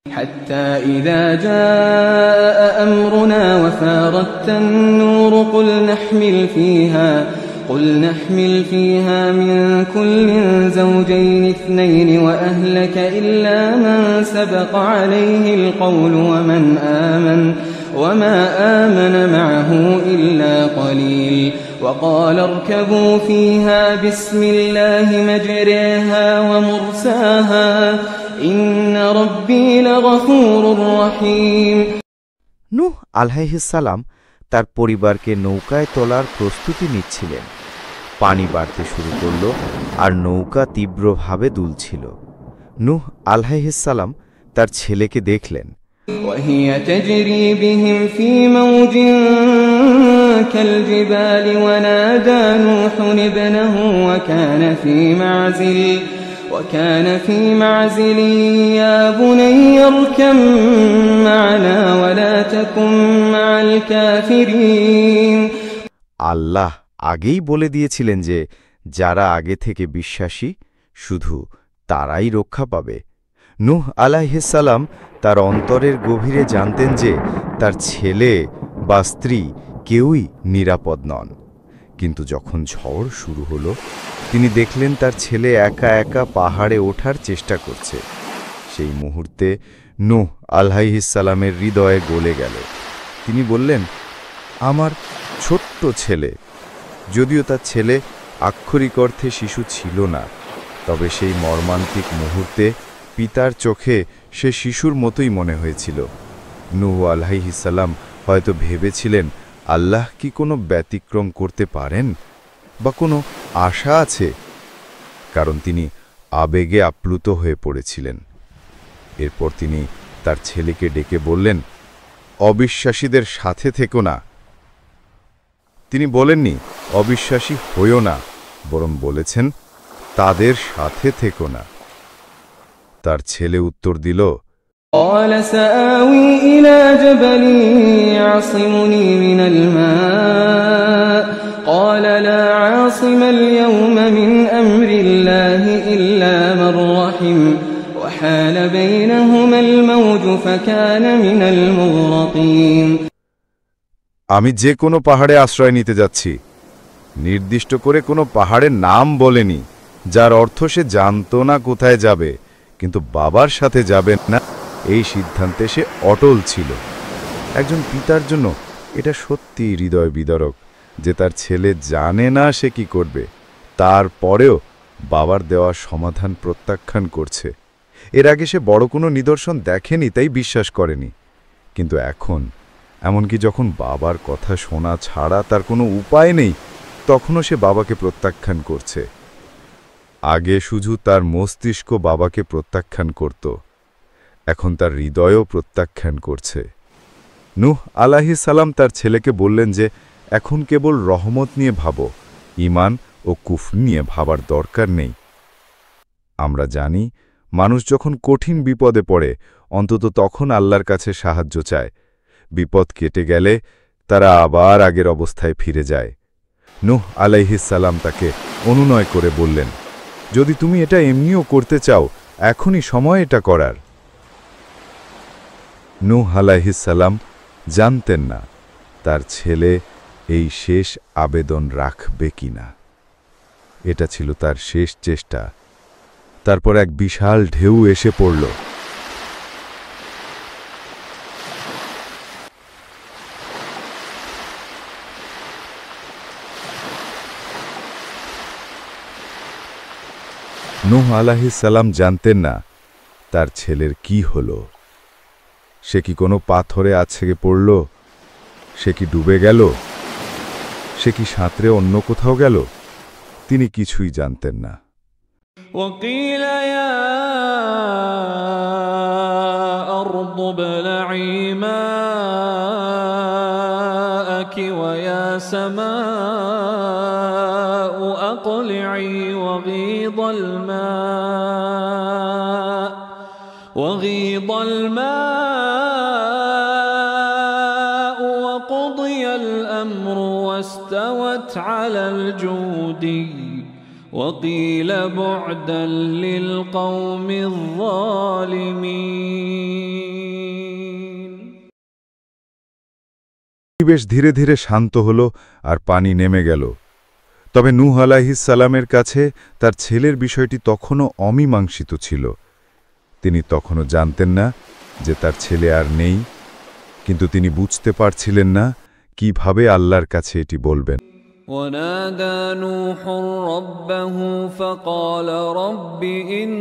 حتى إذا جاء أمرنا وفارت النور قل نحمل فيها من كل زوجين اثنين وأهلك إلا من سبق عليه القول وما آمن معه إلا قليل وقال اركبوا فيها بسم الله مجريها ومرساها إن ربي لغفور رحيم। নূহ আলাইহিস সালাম তার পরিবারকে নৌকায় তোলার প্রস্তুতি নিচ্ছিলেন। পানি বাড়তে শুরু করল আর নৌকা তীব্রভাবে দুলছিল। নূহ আলাইহিস সালাম তার ছেলেকে দেখলেন। وهي تجري بهم في موج كالجبال ونادى نوح ابنه وكان في معزل يا بني اركب معنا ولا تكن مع الكافرين। আল্লাহ আগেই বলে দিয়েছিলেন যে যারা আগে থেকে বিশ্বাসী শুধু তারাই রক্ষা পাবে। নূহ আলাইহিস সালাম তার অন্তরের গভীরে জানতেন যে তার ছেলে বা স্ত্রী কেউই নিরাপদ নন। কিন্তু যখন ঝড় শুরু হলো তিনি দেখলেন তার ছেলে একা একা পাহাড়ে ওঠার চেষ্টা করছে। সেই মুহূর্তে নূহ আলাইহিস সালামের হৃদয়ে গলে গেল। তিনি বললেন, আমার ছোট্ট ছেলে। যদিও তার ছেলে আক্ষরিক অর্থে শিশু ছিল না, তবে সেই মর্মান্তিক মুহূর্তে পিতার চোখে সে শিশুর মতোই মনে হয়েছিল। নূহ আলাইহিস সালাম হয়তো ভেবেছিলেন আল্লাহ কি কোনো ব্যতিক্রম করতে পারেন বা কোনো আশা আছে, কারণ তিনি আবেগে আপ্লুত হয়ে পড়েছিলেন। এরপর তিনি তার ছেলেকে ডেকে বললেন, অবিশ্বাসীদের সাথে থেকো না। তিনি বলেননি অবিশ্বাসী হইও না, বরং বলেছেন তাদের সাথে থেকো না। তার ছেলে উত্তর দিল, قال سآوي إلى جبل يعصمني من الماء قال لا عاصم اليوم من أمر الله إلا من رحم وحال بينهما الموج فكان من المغرقين। আমি যে কোনো পাহাড়ে আশ্রয় নিতে যাচ্ছি। নির্দিষ্ট করে কোনো পাহাড়ের নাম বলেনি, যার অর্থ সে জানত না কোথায় যাবে, কিন্তু বাবার সাথে যাবেন না এই সিদ্ধান্তে সে অটল ছিল। একজন পিতার জন্য এটা সত্যি হৃদয় বিদারক যে তার ছেলে জানে না সে কি করবে, তারপরেও বাবার দেওয়া সমাধান প্রত্যাখ্যান করছে। এর আগে সে বড় কোনো নিদর্শন দেখেনি, তাই বিশ্বাস করেনি। কিন্তু এখন এমনকি যখন বাবার কথা শোনা ছাড়া তার কোনো উপায় নেই, তখনও সে বাবাকে প্রত্যাখ্যান করছে। আগে শুধু তার মস্তিষ্ক বাবাকে প্রত্যাখ্যান করত, এখন তার হৃদয়ও প্রত্যাখ্যান করছে। নূহ আলাইহিস সালাম তার ছেলেকে বললেন যে এখন কেবল রহমত নিয়ে ভাবো, ঈমান ও কুফর নিয়ে ভাবার দরকার নেই। আমরা জানি মানুষ যখন কঠিন বিপদে পড়ে অন্তত তখন আল্লাহর কাছে সাহায্য চায়। বিপদ কেটে গেলে তারা আবার আগের অবস্থায় ফিরে যায়। নূহ আলাইহিস সালাম তাকে অনুনয় করে বললেন, যদি তুমি এটা এমনিও করতে চাও এখনই সময় এটা করার। নূহ আলাইহিস সালাম জানতেন না তার ছেলে এই শেষ আবেদন রাখবে কিনা। এটা ছিল তার শেষ চেষ্টা। তারপর এক বিশাল ঢেউ এসে পড়ল। নূহ আলাইহিস সালাম জানতেন না তার ছেলের কি হলো। সে কি কোনো পাথরে আছড়ে পড়ল? সে কি ডুবে গেল? সে কি সাঁতরে অন্য কোথাও গেল? তিনি কিছুই জানতেন না। وقيل يا أرض ابلعي ماءك ويا سماء أقلعي وغيض الماء وقضي الأمر واستوت على الجودي وقيل بعدا للقوم الظالمين পরিবেশ ধীরে ধীরে শান্ত হল আর পানি নেমে গেল। তবে নূহ আলাইহিস সালামের কাছে তার ছেলের বিষয়টি তখনও অমীমাংসিত ছিল। তিনি তখনও জানতেন না যে তার ছেলে আর নেই, কিন্তু তিনি বুঝতে পারছিলেন না কিভাবে আল্লাহর কাছে এটি বলবেন। ونادى نوح ربه فقال رب إن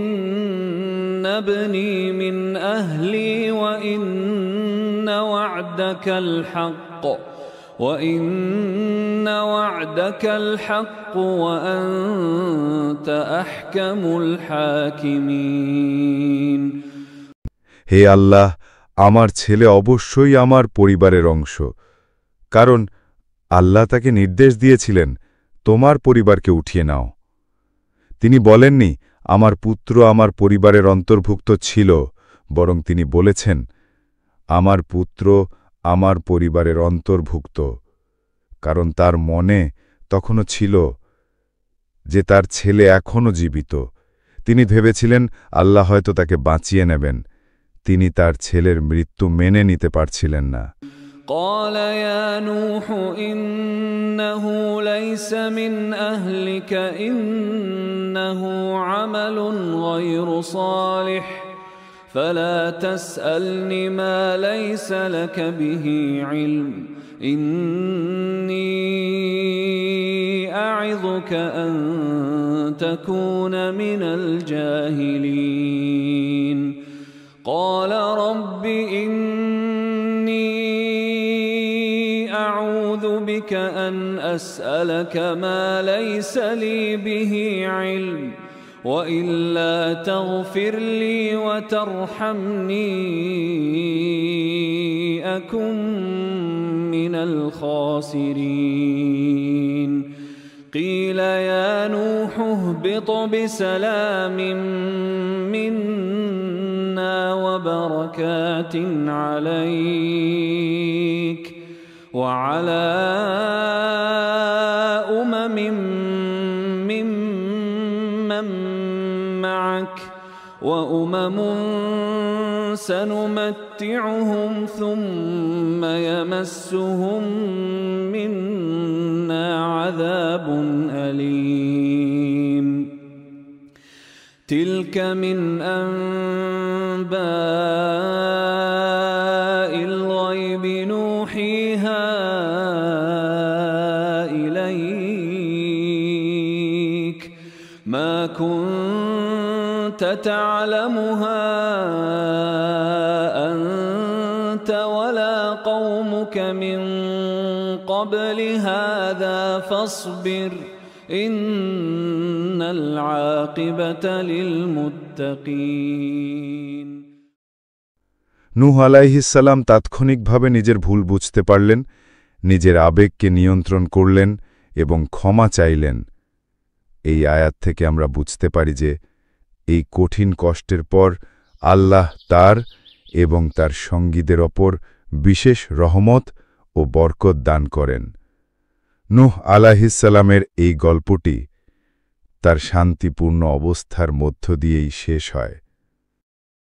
ابني من أهلي وإن وعدك الحق وأنت أحكم الحاكمين হে আল্লাহ, আমার ছেলে অবশ্যই আমার পরিবারের অংশ, কারণ আল্লাহ তাকে নির্দেশ দিয়েছিলেন তোমার পরিবারকে উঠিয়ে নাও। তিনি বলেননি আমার পুত্র আমার পরিবারের অন্তর্ভুক্ত ছিল, বরং তিনি বলেছেন আমার পুত্র আমার পরিবারের অন্তর্ভুক্ত, কারণ তার মনে তখনও ছিল যে তার ছেলে এখনও জীবিত। তিনি ভেবেছিলেন আল্লাহ হয়তো তাকে বাঁচিয়ে নেবেন। তিনি তার ছেলের মৃত্যু মেনে নিতে পারছিলেন না। قال يا نوح إنه ليس من أهلك إنه عمل غير صالح فلا تسألني ما ليس لك به علم إني أعظك أن تكون من الجاهلين قال رب إني أعوذ بك أن أسألك ما ليس لي به علم وإلا تغفر لي وترحمني أكن من الخاسرين قيل يا نوح اهبط بسلام منا وبركات عليك وعلى أمم ممن معك وأمم سنمتعهم ثم يمسهم منا عذاب أليم تلك من أنباء الغيب نوحيها إليك ما كنت تعلمها أنت ولا قومك من قبل هذا فاصبر إن العاقبة للمتقين নূহ আলাইহিস সালাম তাৎক্ষণিকভাবে নিজের ভুল বুঝতে পারলেন, নিজের আবেগকে নিয়ন্ত্রণ করলেন এবং ক্ষমা চাইলেন। এই আয়াত থেকে আমরা বুঝতে পারি যে এই কঠিন কষ্টের পর আল্লাহ তার এবং তার সঙ্গীদের ওপর বিশেষ রহমত ও বরকত দান করেন। নূহ আলাইহিস সালামের এই গল্পটি তার শান্তিপূর্ণ অবস্থার মধ্য দিয়েই শেষ হয়।